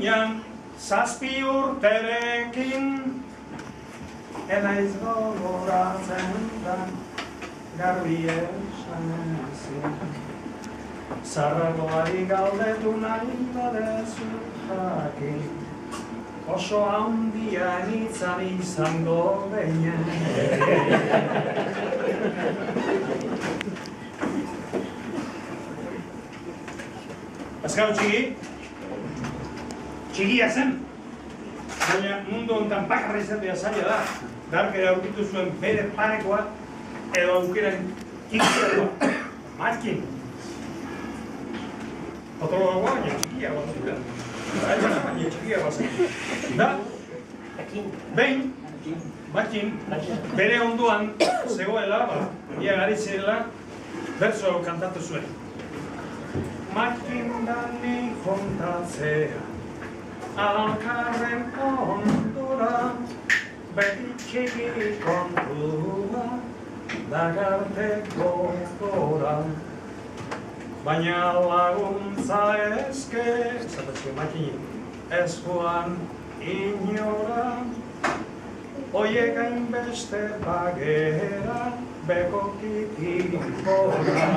baina 7 urterekin enaiz gogoratzen da garbi esan ezin. Zarragoari galdetu nahi badezu jakin, oso handia nintzan izango beinen. Azkaro txigia zen, baina mundu honetan bakarra izatea zaila da. Darkera aurkitu zuen bere parekoa edo aukeren txikiagoa. Matkin. Potologoa, baina txikiagoa zuen. Baina txikiagoa zen. Da, behin, Matkin, bere onduan zegoela, ia garitzela, berzo kantatu zuen. Matkin dani kontatzea, alkarren ondura, beti txiki kontua, lagarteko gora. Baina laguntza eske, zapatzeko Matkin, ez joan inora, oiek hainbeste bagera, bekokitik gora.